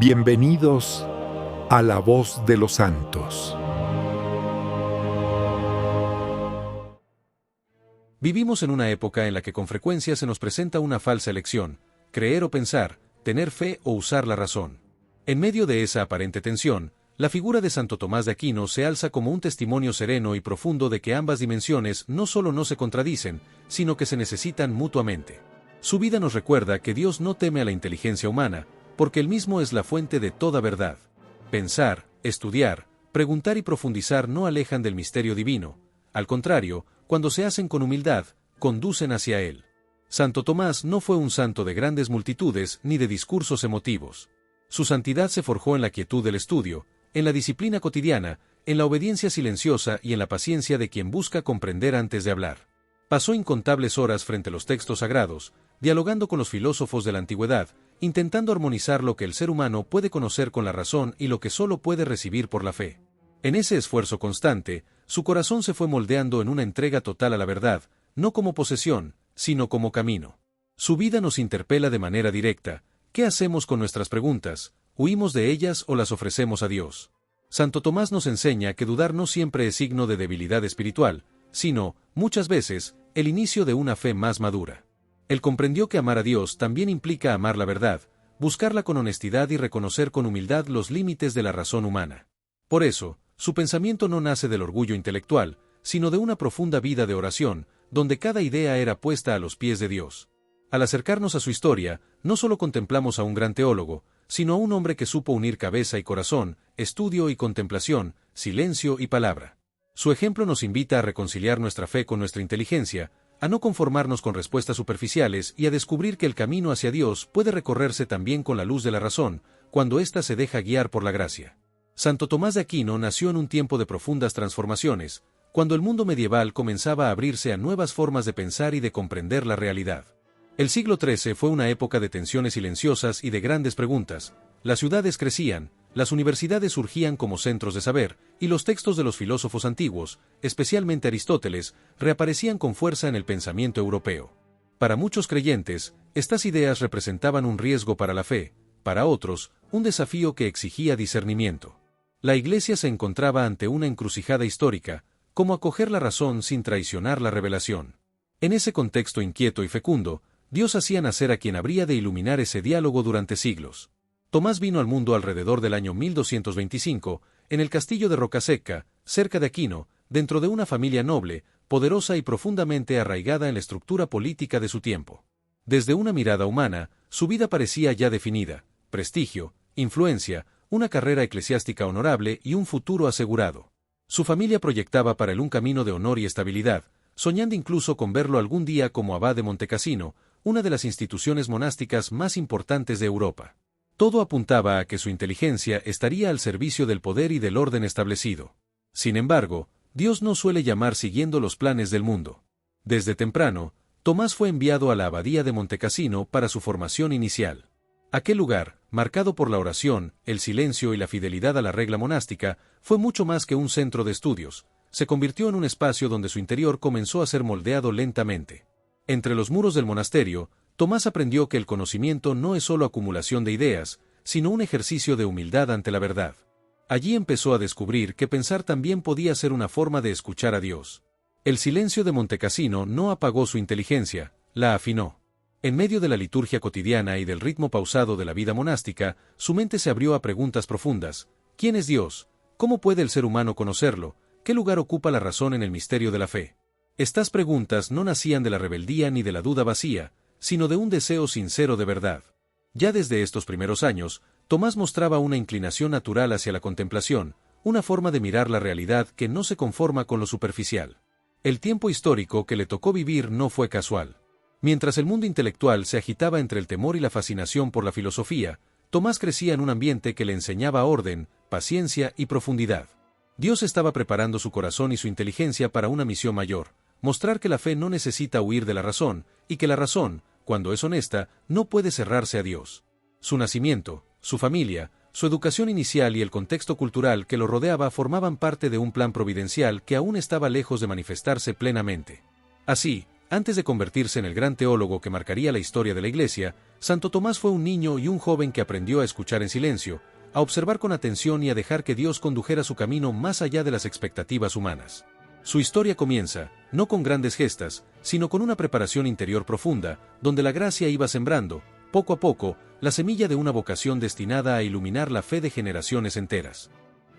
Bienvenidos a la voz de los santos. Vivimos en una época en la que con frecuencia se nos presenta una falsa elección: creer o pensar, tener fe o usar la razón. En medio de esa aparente tensión, la figura de Santo Tomás de Aquino se alza como un testimonio sereno y profundo de que ambas dimensiones no solo no se contradicen, sino que se necesitan mutuamente. Su vida nos recuerda que Dios no teme a la inteligencia humana, porque Él mismo es la fuente de toda verdad. Pensar, estudiar, preguntar y profundizar no alejan del misterio divino. Al contrario, cuando se hacen con humildad, conducen hacia Él. Santo Tomás no fue un santo de grandes multitudes ni de discursos emotivos. Su santidad se forjó en la quietud del estudio, en la disciplina cotidiana, en la obediencia silenciosa y en la paciencia de quien busca comprender antes de hablar. Pasó incontables horas frente a los textos sagrados, dialogando con los filósofos de la antigüedad, intentando armonizar lo que el ser humano puede conocer con la razón y lo que solo puede recibir por la fe. En ese esfuerzo constante, su corazón se fue moldeando en una entrega total a la verdad, no como posesión, sino como camino. Su vida nos interpela de manera directa: ¿qué hacemos con nuestras preguntas? ¿Huimos de ellas o las ofrecemos a Dios? Santo Tomás nos enseña que dudar no siempre es signo de debilidad espiritual, sino, muchas veces, el inicio de una fe más madura. Él comprendió que amar a Dios también implica amar la verdad, buscarla con honestidad y reconocer con humildad los límites de la razón humana. Por eso, su pensamiento no nace del orgullo intelectual, sino de una profunda vida de oración, donde cada idea era puesta a los pies de Dios. Al acercarnos a su historia, no solo contemplamos a un gran teólogo, sino a un hombre que supo unir cabeza y corazón, estudio y contemplación, silencio y palabra. Su ejemplo nos invita a reconciliar nuestra fe con nuestra inteligencia, a no conformarnos con respuestas superficiales y a descubrir que el camino hacia Dios puede recorrerse también con la luz de la razón, cuando ésta se deja guiar por la gracia. Santo Tomás de Aquino nació en un tiempo de profundas transformaciones, cuando el mundo medieval comenzaba a abrirse a nuevas formas de pensar y de comprender la realidad. El siglo XIII fue una época de tensiones silenciosas y de grandes preguntas. Las ciudades crecían, las universidades surgían como centros de saber, y los textos de los filósofos antiguos, especialmente Aristóteles, reaparecían con fuerza en el pensamiento europeo. Para muchos creyentes, estas ideas representaban un riesgo para la fe; para otros, un desafío que exigía discernimiento. La Iglesia se encontraba ante una encrucijada histórica: cómo acoger la razón sin traicionar la revelación. En ese contexto inquieto y fecundo, Dios hacía nacer a quien habría de iluminar ese diálogo durante siglos. Tomás vino al mundo alrededor del año 1225, en el castillo de Rocaseca, cerca de Aquino, dentro de una familia noble, poderosa y profundamente arraigada en la estructura política de su tiempo. Desde una mirada humana, su vida parecía ya definida: prestigio, influencia, una carrera eclesiástica honorable y un futuro asegurado. Su familia proyectaba para él un camino de honor y estabilidad, soñando incluso con verlo algún día como abad de Montecassino, una de las instituciones monásticas más importantes de Europa. Todo apuntaba a que su inteligencia estaría al servicio del poder y del orden establecido. Sin embargo, Dios no suele llamar siguiendo los planes del mundo. Desde temprano, Tomás fue enviado a la abadía de Montecassino para su formación inicial. Aquel lugar, marcado por la oración, el silencio y la fidelidad a la regla monástica, fue mucho más que un centro de estudios. Se convirtió en un espacio donde su interior comenzó a ser moldeado lentamente. Entre los muros del monasterio, Tomás aprendió que el conocimiento no es solo acumulación de ideas, sino un ejercicio de humildad ante la verdad. Allí empezó a descubrir que pensar también podía ser una forma de escuchar a Dios. El silencio de Montecassino no apagó su inteligencia, la afinó. En medio de la liturgia cotidiana y del ritmo pausado de la vida monástica, su mente se abrió a preguntas profundas: ¿quién es Dios? ¿Cómo puede el ser humano conocerlo? ¿Qué lugar ocupa la razón en el misterio de la fe? Estas preguntas no nacían de la rebeldía ni de la duda vacía, sino de un deseo sincero de verdad. Ya desde estos primeros años, Tomás mostraba una inclinación natural hacia la contemplación, una forma de mirar la realidad que no se conforma con lo superficial. El tiempo histórico que le tocó vivir no fue casual. Mientras el mundo intelectual se agitaba entre el temor y la fascinación por la filosofía, Tomás crecía en un ambiente que le enseñaba orden, paciencia y profundidad. Dios estaba preparando su corazón y su inteligencia para una misión mayor: mostrar que la fe no necesita huir de la razón, y que la razón, cuando es honesta, no puede cerrarse a Dios. Su nacimiento, su familia, su educación inicial y el contexto cultural que lo rodeaba formaban parte de un plan providencial que aún estaba lejos de manifestarse plenamente. Así, Antes de convertirse en el gran teólogo que marcaría la historia de la Iglesia, Santo Tomás fue un niño y un joven que aprendió a escuchar en silencio, a observar con atención y a dejar que Dios condujera su camino más allá de las expectativas humanas. Su historia comienza, no con grandes gestas, sino con una preparación interior profunda, donde la gracia iba sembrando, poco a poco, la semilla de una vocación destinada a iluminar la fe de generaciones enteras.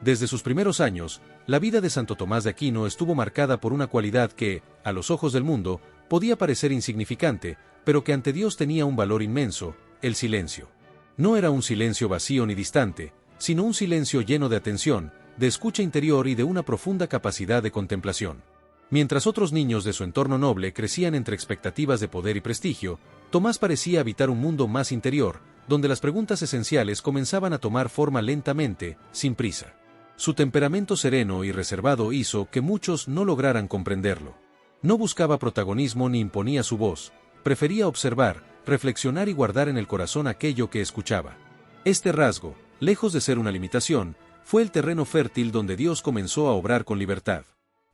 Desde sus primeros años, la vida de Santo Tomás de Aquino estuvo marcada por una cualidad que, a los ojos del mundo, podía parecer insignificante, pero que ante Dios tenía un valor inmenso: el silencio. No era un silencio vacío ni distante, sino un silencio lleno de atención, de escucha interior y de una profunda capacidad de contemplación. Mientras otros niños de su entorno noble crecían entre expectativas de poder y prestigio, Tomás parecía habitar un mundo más interior, donde las preguntas esenciales comenzaban a tomar forma lentamente, sin prisa. Su temperamento sereno y reservado hizo que muchos no lograran comprenderlo. No buscaba protagonismo ni imponía su voz, prefería observar, reflexionar y guardar en el corazón aquello que escuchaba. Este rasgo, lejos de ser una limitación, fue el terreno fértil donde Dios comenzó a obrar con libertad.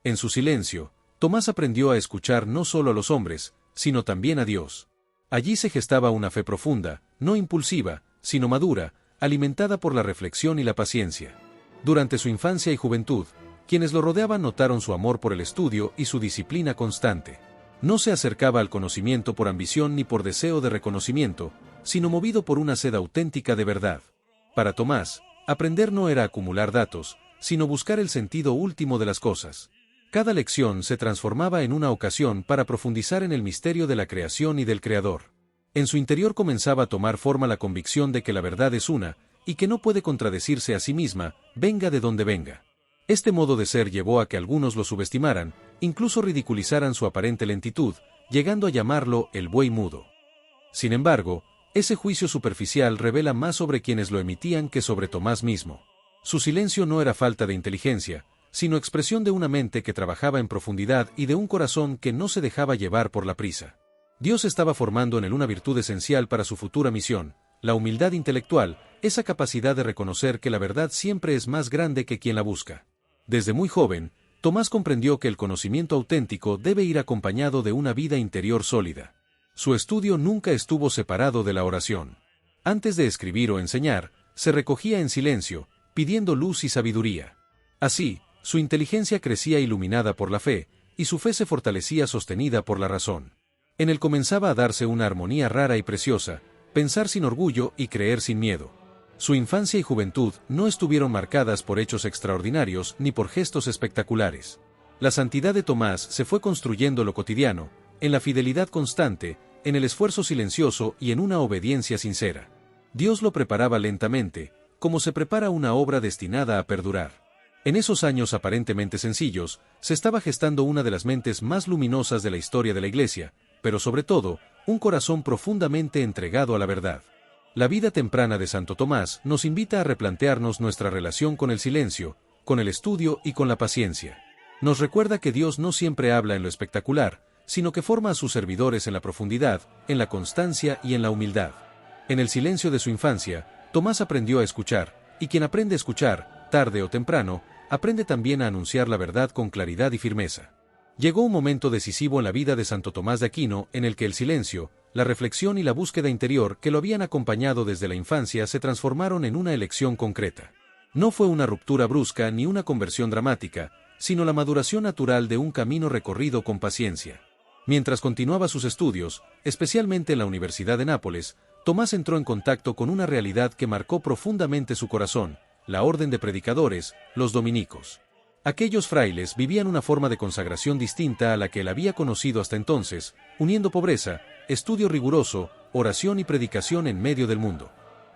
En su silencio, Tomás aprendió a escuchar no solo a los hombres, sino también a Dios. Allí se gestaba una fe profunda, no impulsiva, sino madura, alimentada por la reflexión y la paciencia. Durante su infancia y juventud, quienes lo rodeaban notaron su amor por el estudio y su disciplina constante. No se acercaba al conocimiento por ambición ni por deseo de reconocimiento, sino movido por una sed auténtica de verdad. Para Tomás, aprender no era acumular datos, sino buscar el sentido último de las cosas. Cada lección se transformaba en una ocasión para profundizar en el misterio de la creación y del Creador. En su interior comenzaba a tomar forma la convicción de que la verdad es una, y que no puede contradecirse a sí misma, venga de donde venga. Este modo de ser llevó a que algunos lo subestimaran, incluso ridiculizaran su aparente lentitud, llegando a llamarlo el buey mudo. Sin embargo, ese juicio superficial revela más sobre quienes lo emitían que sobre Tomás mismo. Su silencio no era falta de inteligencia, sino expresión de una mente que trabajaba en profundidad y de un corazón que no se dejaba llevar por la prisa. Dios estaba formando en él una virtud esencial para su futura misión: la humildad intelectual, esa capacidad de reconocer que la verdad siempre es más grande que quien la busca. Desde muy joven, Tomás comprendió que el conocimiento auténtico debe ir acompañado de una vida interior sólida. Su estudio nunca estuvo separado de la oración. Antes de escribir o enseñar, se recogía en silencio, pidiendo luz y sabiduría. Así, su inteligencia crecía iluminada por la fe, y su fe se fortalecía sostenida por la razón. En él comenzaba a darse una armonía rara y preciosa: pensar sin orgullo y creer sin miedo. Su infancia y juventud no estuvieron marcadas por hechos extraordinarios ni por gestos espectaculares. La santidad de Tomás se fue construyendo en lo cotidiano, en la fidelidad constante, en el esfuerzo silencioso y en una obediencia sincera. Dios lo preparaba lentamente, como se prepara una obra destinada a perdurar. En esos años aparentemente sencillos, se estaba gestando una de las mentes más luminosas de la historia de la Iglesia, pero sobre todo, un corazón profundamente entregado a la verdad. La vida temprana de Santo Tomás nos invita a replantearnos nuestra relación con el silencio, con el estudio y con la paciencia. Nos recuerda que Dios no siempre habla en lo espectacular, sino que forma a sus servidores en la profundidad, en la constancia y en la humildad. En el silencio de su infancia, Tomás aprendió a escuchar, y quien aprende a escuchar, tarde o temprano, aprende también a anunciar la verdad con claridad y firmeza. Llegó un momento decisivo en la vida de Santo Tomás de Aquino en el que el silencio, la reflexión y la búsqueda interior que lo habían acompañado desde la infancia se transformaron en una elección concreta. No fue una ruptura brusca ni una conversión dramática, sino la maduración natural de un camino recorrido con paciencia. Mientras continuaba sus estudios, especialmente en la Universidad de Nápoles, Tomás entró en contacto con una realidad que marcó profundamente su corazón: la orden de predicadores, los dominicos. Aquellos frailes vivían una forma de consagración distinta a la que él había conocido hasta entonces, uniendo pobreza, estudio riguroso, oración y predicación en medio del mundo.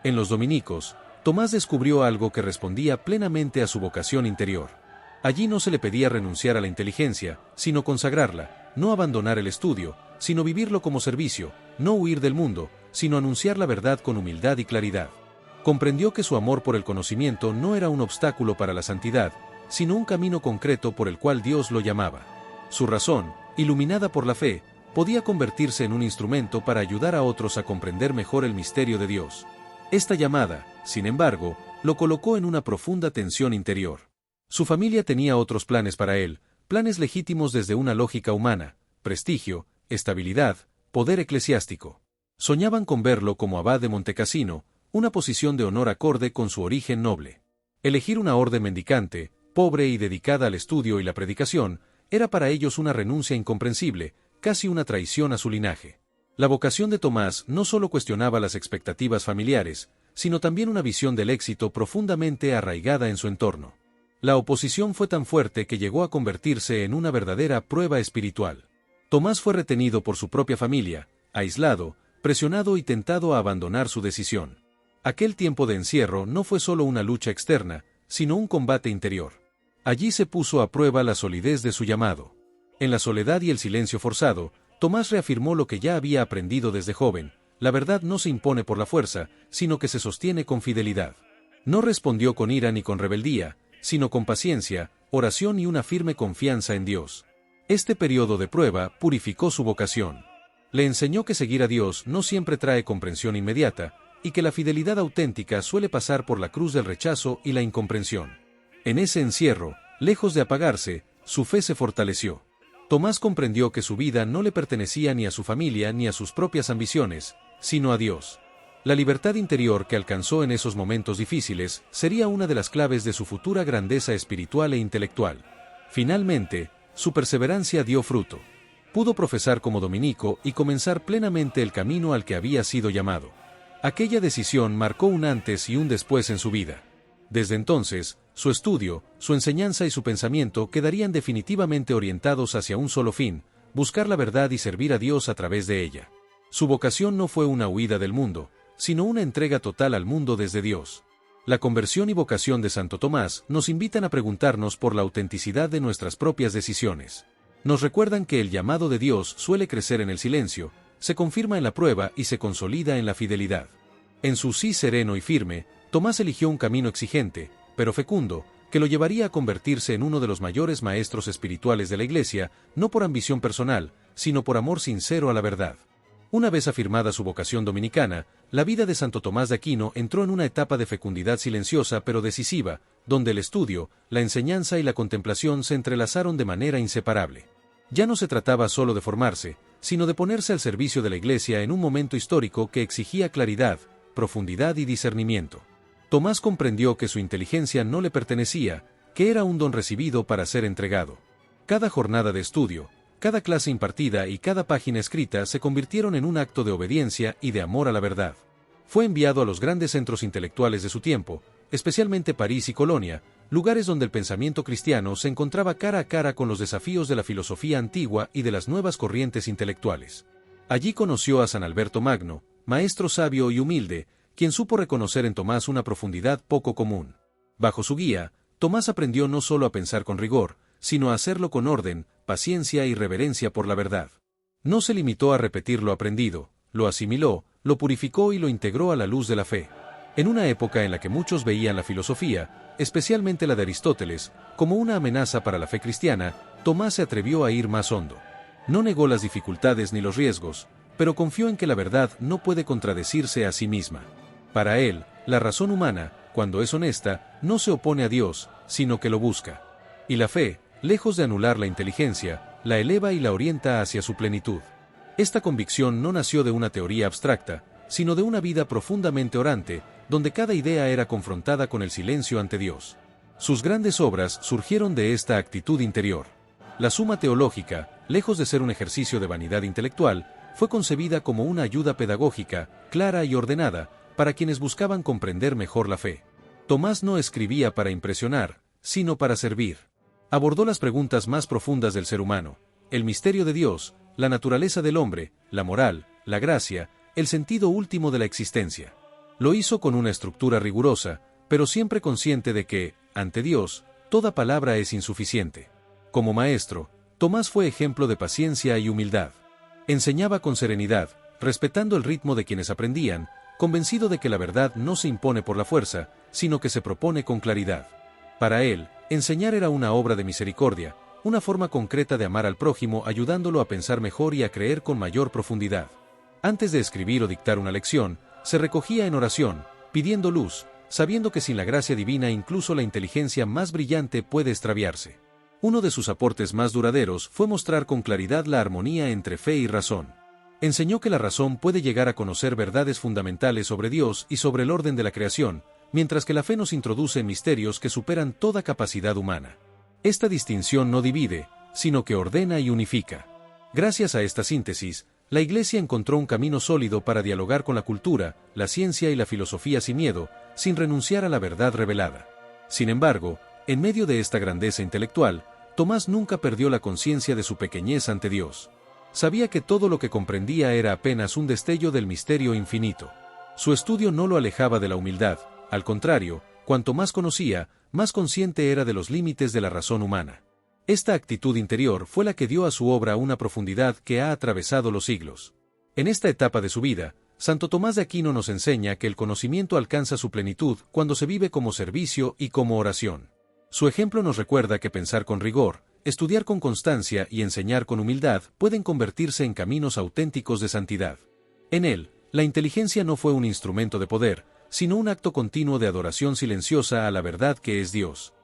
En los dominicos, Tomás descubrió algo que respondía plenamente a su vocación interior. Allí no se le pedía renunciar a la inteligencia, sino consagrarla; no abandonar el estudio, sino vivirlo como servicio; no huir del mundo, sino anunciar la verdad con humildad y claridad. Comprendió que su amor por el conocimiento no era un obstáculo para la santidad, sino un camino concreto por el cual Dios lo llamaba. Su razón, iluminada por la fe, podía convertirse en un instrumento para ayudar a otros a comprender mejor el misterio de Dios. Esta llamada, sin embargo, lo colocó en una profunda tensión interior. Su familia tenía otros planes para él, planes legítimos desde una lógica humana: prestigio, estabilidad, poder eclesiástico. Soñaban con verlo como abad de Montecassino, una posición de honor acorde con su origen noble. Elegir una orden mendicante, pobre y dedicada al estudio y la predicación, era para ellos una renuncia incomprensible, casi una traición a su linaje. La vocación de Tomás no solo cuestionaba las expectativas familiares, sino también una visión del éxito profundamente arraigada en su entorno. La oposición fue tan fuerte que llegó a convertirse en una verdadera prueba espiritual. Tomás fue retenido por su propia familia, aislado, presionado y tentado a abandonar su decisión. Aquel tiempo de encierro no fue solo una lucha externa, sino un combate interior. Allí se puso a prueba la solidez de su llamado. En la soledad y el silencio forzado, Tomás reafirmó lo que ya había aprendido desde joven: la verdad no se impone por la fuerza, sino que se sostiene con fidelidad. No respondió con ira ni con rebeldía, sino con paciencia, oración y una firme confianza en Dios. Este periodo de prueba purificó su vocación. Le enseñó que seguir a Dios no siempre trae comprensión inmediata, y que la fidelidad auténtica suele pasar por la cruz del rechazo y la incomprensión. En ese encierro, lejos de apagarse, su fe se fortaleció. Tomás comprendió que su vida no le pertenecía ni a su familia ni a sus propias ambiciones, sino a Dios. La libertad interior que alcanzó en esos momentos difíciles sería una de las claves de su futura grandeza espiritual e intelectual. Finalmente, su perseverancia dio fruto. Pudo profesar como dominico y comenzar plenamente el camino al que había sido llamado. Aquella decisión marcó un antes y un después en su vida. Desde entonces, su estudio, su enseñanza y su pensamiento quedarían definitivamente orientados hacia un solo fin: buscar la verdad y servir a Dios a través de ella. Su vocación no fue una huida del mundo, sino una entrega total al mundo desde Dios. La conversión y vocación de Santo Tomás nos invitan a preguntarnos por la autenticidad de nuestras propias decisiones. Nos recuerdan que el llamado de Dios suele crecer en el silencio, se confirma en la prueba y se consolida en la fidelidad. En su sí sereno y firme, Tomás eligió un camino exigente, pero fecundo, que lo llevaría a convertirse en uno de los mayores maestros espirituales de la Iglesia, no por ambición personal, sino por amor sincero a la verdad. Una vez afirmada su vocación dominicana, la vida de Santo Tomás de Aquino entró en una etapa de fecundidad silenciosa pero decisiva, donde el estudio, la enseñanza y la contemplación se entrelazaron de manera inseparable. Ya no se trataba solo de formarse, sino de ponerse al servicio de la Iglesia en un momento histórico que exigía claridad, profundidad y discernimiento. Tomás comprendió que su inteligencia no le pertenecía, que era un don recibido para ser entregado. Cada jornada de estudio, cada clase impartida y cada página escrita se convirtieron en un acto de obediencia y de amor a la verdad. Fue enviado a los grandes centros intelectuales de su tiempo, especialmente París y Colonia, lugares donde el pensamiento cristiano se encontraba cara a cara con los desafíos de la filosofía antigua y de las nuevas corrientes intelectuales. Allí conoció a San Alberto Magno, maestro sabio y humilde, quien supo reconocer en Tomás una profundidad poco común. Bajo su guía, Tomás aprendió no solo a pensar con rigor, sino a hacerlo con orden, paciencia y reverencia por la verdad. No se limitó a repetir lo aprendido, lo asimiló, lo purificó y lo integró a la luz de la fe. En una época en la que muchos veían la filosofía, especialmente la de Aristóteles, como una amenaza para la fe cristiana, Tomás se atrevió a ir más hondo. No negó las dificultades ni los riesgos, pero confió en que la verdad no puede contradecirse a sí misma. Para él, la razón humana, cuando es honesta, no se opone a Dios, sino que lo busca. Y la fe, lejos de anular la inteligencia, la eleva y la orienta hacia su plenitud. Esta convicción no nació de una teoría abstracta, sino de una vida profundamente orante, donde cada idea era confrontada con el silencio ante Dios. Sus grandes obras surgieron de esta actitud interior. La Suma Teológica, lejos de ser un ejercicio de vanidad intelectual, fue concebida como una ayuda pedagógica, clara y ordenada, para quienes buscaban comprender mejor la fe. Tomás no escribía para impresionar, sino para servir. Abordó las preguntas más profundas del ser humano: el misterio de Dios, la naturaleza del hombre, la moral, la gracia, el sentido último de la existencia. Lo hizo con una estructura rigurosa, pero siempre consciente de que, ante Dios, toda palabra es insuficiente. Como maestro, Tomás fue ejemplo de paciencia y humildad. Enseñaba con serenidad, respetando el ritmo de quienes aprendían, convencido de que la verdad no se impone por la fuerza, sino que se propone con claridad. Para él, enseñar era una obra de misericordia, una forma concreta de amar al prójimo ayudándolo a pensar mejor y a creer con mayor profundidad. Antes de escribir o dictar una lección, se recogía en oración, pidiendo luz, sabiendo que sin la gracia divina incluso la inteligencia más brillante puede extraviarse. Uno de sus aportes más duraderos fue mostrar con claridad la armonía entre fe y razón. Enseñó que la razón puede llegar a conocer verdades fundamentales sobre Dios y sobre el orden de la creación, mientras que la fe nos introduce en misterios que superan toda capacidad humana. Esta distinción no divide, sino que ordena y unifica. Gracias a esta síntesis, la Iglesia encontró un camino sólido para dialogar con la cultura, la ciencia y la filosofía sin miedo, sin renunciar a la verdad revelada. Sin embargo, en medio de esta grandeza intelectual, Tomás nunca perdió la conciencia de su pequeñez ante Dios. Sabía que todo lo que comprendía era apenas un destello del misterio infinito. Su estudio no lo alejaba de la humildad, al contrario, cuanto más conocía, más consciente era de los límites de la razón humana. Esta actitud interior fue la que dio a su obra una profundidad que ha atravesado los siglos. En esta etapa de su vida, Santo Tomás de Aquino nos enseña que el conocimiento alcanza su plenitud cuando se vive como servicio y como oración. Su ejemplo nos recuerda que pensar con rigor, estudiar con constancia y enseñar con humildad pueden convertirse en caminos auténticos de santidad. En él, la inteligencia no fue un instrumento de poder, sino un acto continuo de adoración silenciosa a la verdad que es Dios.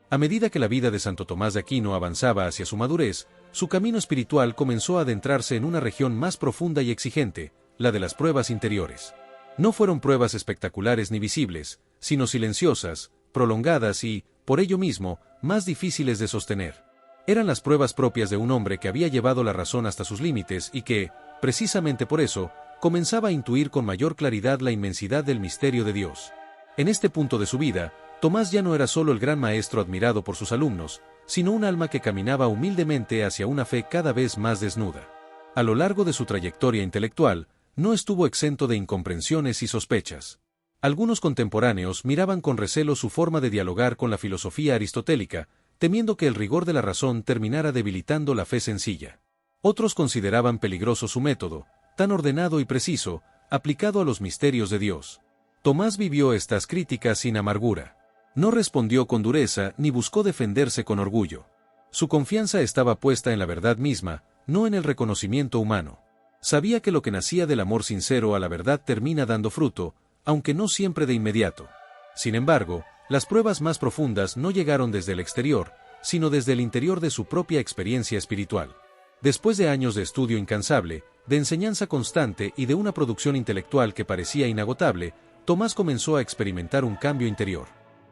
A medida que la vida de Santo Tomás de Aquino avanzaba hacia su madurez, su camino espiritual comenzó a adentrarse en una región más profunda y exigente, la de las pruebas interiores. No fueron pruebas espectaculares ni visibles, sino silenciosas, prolongadas y, por ello mismo, más difíciles de sostener. Eran las pruebas propias de un hombre que había llevado la razón hasta sus límites y que, precisamente por eso, comenzaba a intuir con mayor claridad la inmensidad del misterio de Dios. En este punto de su vida, Tomás ya no era solo el gran maestro admirado por sus alumnos, sino un alma que caminaba humildemente hacia una fe cada vez más desnuda. A lo largo de su trayectoria intelectual, no estuvo exento de incomprensiones y sospechas. Algunos contemporáneos miraban con recelo su forma de dialogar con la filosofía aristotélica, temiendo que el rigor de la razón terminara debilitando la fe sencilla. Otros consideraban peligroso su método, tan ordenado y preciso, aplicado a los misterios de Dios. Tomás vivió estas críticas sin amargura. No respondió con dureza ni buscó defenderse con orgullo. Su confianza estaba puesta en la verdad misma, no en el reconocimiento humano. Sabía que lo que nacía del amor sincero a la verdad termina dando fruto, aunque no siempre de inmediato. Sin embargo, las pruebas más profundas no llegaron desde el exterior, sino desde el interior de su propia experiencia espiritual. Después de años de estudio incansable, de enseñanza constante y de una producción intelectual que parecía inagotable, Tomás comenzó a experimentar un cambio interior.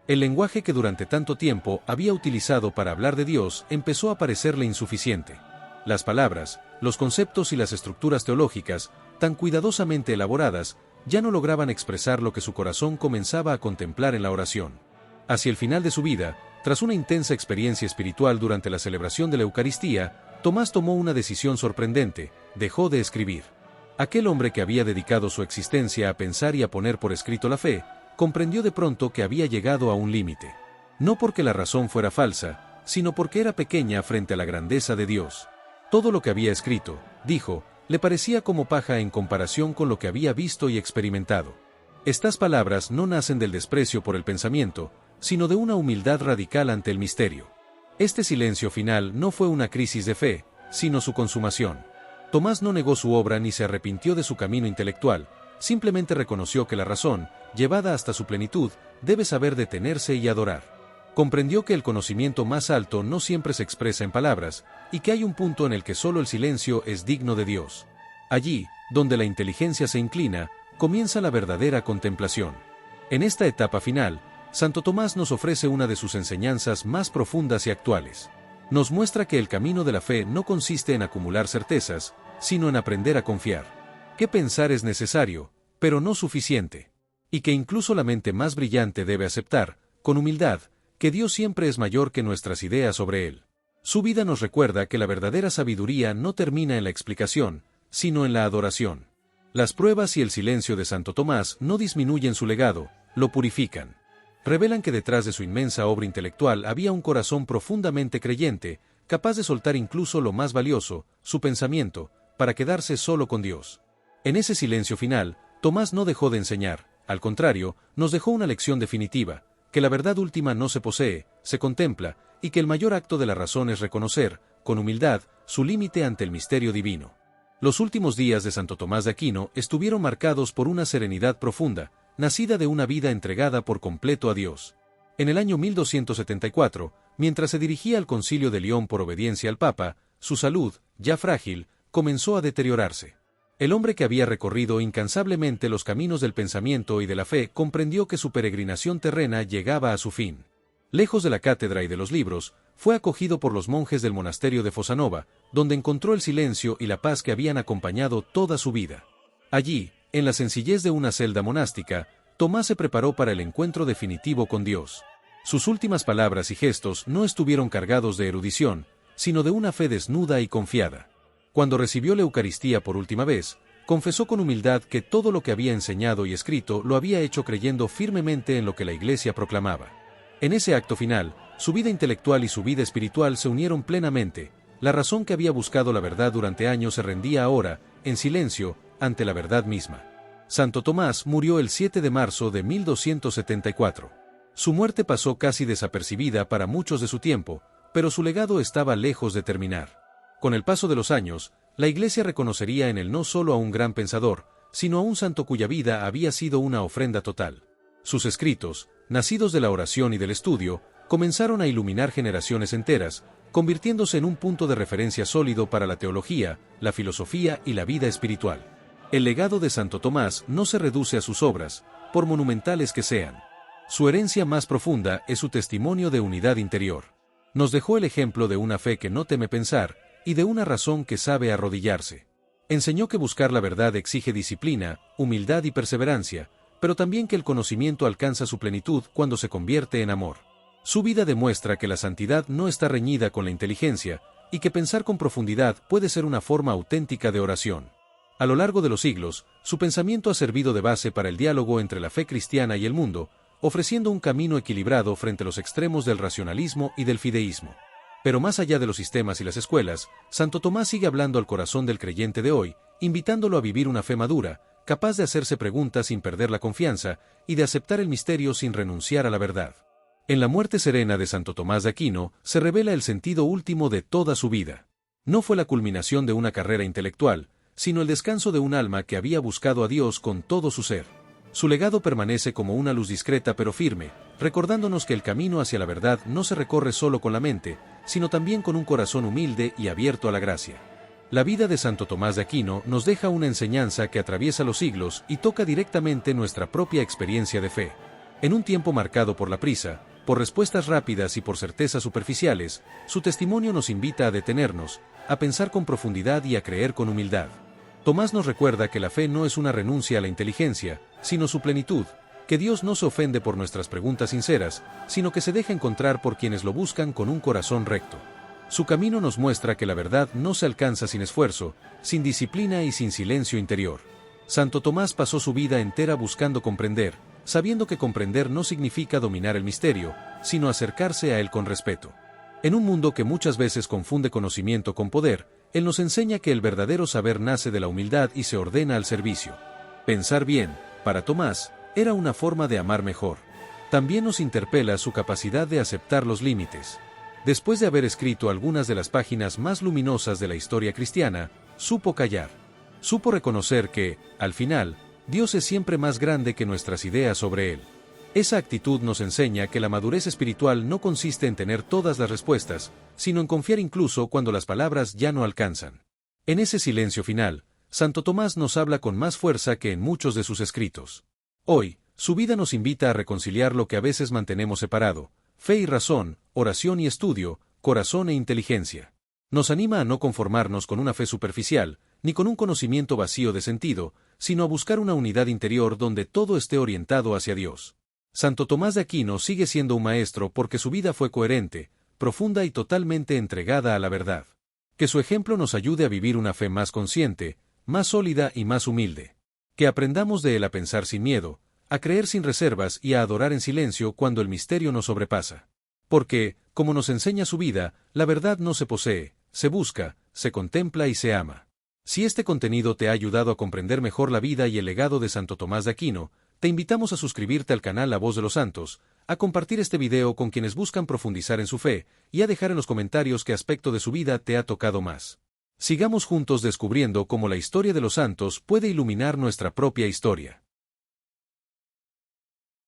El lenguaje que durante tanto tiempo había utilizado para hablar de Dios empezó a parecerle insuficiente. Las palabras, los conceptos y las estructuras teológicas, tan cuidadosamente elaboradas, ya no lograban expresar lo que su corazón comenzaba a contemplar en la oración. Hacia el final de su vida, tras una intensa experiencia espiritual durante la celebración de la Eucaristía, Tomás tomó una decisión sorprendente: dejó de escribir. Aquel hombre que había dedicado su existencia a pensar y a poner por escrito la fe, comprendió de pronto que había llegado a un límite. No porque la razón fuera falsa, sino porque era pequeña frente a la grandeza de Dios. Todo lo que había escrito, dijo, le parecía como paja en comparación con lo que había visto y experimentado. Estas palabras no nacen del desprecio por el pensamiento, sino de una humildad radical ante el misterio. Este silencio final no fue una crisis de fe, sino su consumación. Tomás no negó su obra ni se arrepintió de su camino intelectual, simplemente reconoció que la razón, llevada hasta su plenitud, debe saber detenerse y adorar. Comprendió que el conocimiento más alto no siempre se expresa en palabras, y que hay un punto en el que solo el silencio es digno de Dios. Allí, donde la inteligencia se inclina, comienza la verdadera contemplación. En esta etapa final, Santo Tomás nos ofrece una de sus enseñanzas más profundas y actuales. Nos muestra que el camino de la fe no consiste en acumular certezas, sino en aprender a confiar. Que pensar es necesario, pero no suficiente. Y que incluso la mente más brillante debe aceptar, con humildad, que Dios siempre es mayor que nuestras ideas sobre Él. Su vida nos recuerda que la verdadera sabiduría no termina en la explicación, sino en la adoración. Las pruebas y el silencio de Santo Tomás no disminuyen su legado, lo purifican. Revelan que detrás de su inmensa obra intelectual había un corazón profundamente creyente, capaz de soltar incluso lo más valioso, su pensamiento, para quedarse solo con Dios. En ese silencio final, Tomás no dejó de enseñar, al contrario, nos dejó una lección definitiva: que la verdad última no se posee, se contempla, y que el mayor acto de la razón es reconocer, con humildad, su límite ante el misterio divino. Los últimos días de Santo Tomás de Aquino estuvieron marcados por una serenidad profunda, nacida de una vida entregada por completo a Dios. En el año 1274, mientras se dirigía al Concilio de León por obediencia al Papa, su salud, ya frágil, comenzó a deteriorarse. El hombre que había recorrido incansablemente los caminos del pensamiento y de la fe comprendió que su peregrinación terrena llegaba a su fin. Lejos de la cátedra y de los libros, fue acogido por los monjes del monasterio de Fosanova, donde encontró el silencio y la paz que habían acompañado toda su vida. Allí, en la sencillez de una celda monástica, Tomás se preparó para el encuentro definitivo con Dios. Sus últimas palabras y gestos no estuvieron cargados de erudición, sino de una fe desnuda y confiada. Cuando recibió la Eucaristía por última vez, confesó con humildad que todo lo que había enseñado y escrito lo había hecho creyendo firmemente en lo que la Iglesia proclamaba. En ese acto final, su vida intelectual y su vida espiritual se unieron plenamente. La razón que había buscado la verdad durante años se rendía ahora, en silencio, ante la verdad misma. Santo Tomás murió el 7 de marzo de 1274. Su muerte pasó casi desapercibida para muchos de su tiempo, pero su legado estaba lejos de terminar. Con el paso de los años, la Iglesia reconocería en él no solo a un gran pensador, sino a un santo cuya vida había sido una ofrenda total. Sus escritos, nacidos de la oración y del estudio, comenzaron a iluminar generaciones enteras, convirtiéndose en un punto de referencia sólido para la teología, la filosofía y la vida espiritual. El legado de Santo Tomás no se reduce a sus obras, por monumentales que sean. Su herencia más profunda es su testimonio de unidad interior. Nos dejó el ejemplo de una fe que no teme pensar, y de una razón que sabe arrodillarse. Enseñó que buscar la verdad exige disciplina, humildad y perseverancia, pero también que el conocimiento alcanza su plenitud cuando se convierte en amor. Su vida demuestra que la santidad no está reñida con la inteligencia, y que pensar con profundidad puede ser una forma auténtica de oración. A lo largo de los siglos, su pensamiento ha servido de base para el diálogo entre la fe cristiana y el mundo, ofreciendo un camino equilibrado frente a los extremos del racionalismo y del fideísmo. Pero más allá de los sistemas y las escuelas, Santo Tomás sigue hablando al corazón del creyente de hoy, invitándolo a vivir una fe madura, capaz de hacerse preguntas sin perder la confianza y de aceptar el misterio sin renunciar a la verdad. En la muerte serena de Santo Tomás de Aquino se revela el sentido último de toda su vida. No fue la culminación de una carrera intelectual, sino el descanso de un alma que había buscado a Dios con todo su ser. Su legado permanece como una luz discreta pero firme, recordándonos que el camino hacia la verdad no se recorre solo con la mente, sino también con un corazón humilde y abierto a la gracia. La vida de Santo Tomás de Aquino nos deja una enseñanza que atraviesa los siglos y toca directamente nuestra propia experiencia de fe. En un tiempo marcado por la prisa, por respuestas rápidas y por certezas superficiales, su testimonio nos invita a detenernos, a pensar con profundidad y a creer con humildad. Tomás nos recuerda que la fe no es una renuncia a la inteligencia, sino su plenitud, que Dios no se ofende por nuestras preguntas sinceras, sino que se deja encontrar por quienes lo buscan con un corazón recto. Su camino nos muestra que la verdad no se alcanza sin esfuerzo, sin disciplina y sin silencio interior. Santo Tomás pasó su vida entera buscando comprender, sabiendo que comprender no significa dominar el misterio, sino acercarse a él con respeto. En un mundo que muchas veces confunde conocimiento con poder, él nos enseña que el verdadero saber nace de la humildad y se ordena al servicio. Pensar bien, para Tomás, era una forma de amar mejor. También nos interpela su capacidad de aceptar los límites. Después de haber escrito algunas de las páginas más luminosas de la historia cristiana, supo callar. Supo reconocer que, al final, Dios es siempre más grande que nuestras ideas sobre Él. Esa actitud nos enseña que la madurez espiritual no consiste en tener todas las respuestas, sino en confiar incluso cuando las palabras ya no alcanzan. En ese silencio final, Santo Tomás nos habla con más fuerza que en muchos de sus escritos. Hoy, su vida nos invita a reconciliar lo que a veces mantenemos separado: fe y razón, oración y estudio, corazón e inteligencia. Nos anima a no conformarnos con una fe superficial, ni con un conocimiento vacío de sentido, sino a buscar una unidad interior donde todo esté orientado hacia Dios. Santo Tomás de Aquino sigue siendo un maestro porque su vida fue coherente, profunda y totalmente entregada a la verdad. Que su ejemplo nos ayude a vivir una fe más consciente, más sólida y más humilde. Que aprendamos de él a pensar sin miedo, a creer sin reservas y a adorar en silencio cuando el misterio nos sobrepasa. Porque, como nos enseña su vida, la verdad no se posee, se busca, se contempla y se ama. Si este contenido te ha ayudado a comprender mejor la vida y el legado de Santo Tomás de Aquino, te invitamos a suscribirte al canal La Voz de los Santos, a compartir este video con quienes buscan profundizar en su fe, y a dejar en los comentarios qué aspecto de su vida te ha tocado más. Sigamos juntos descubriendo cómo la historia de los santos puede iluminar nuestra propia historia.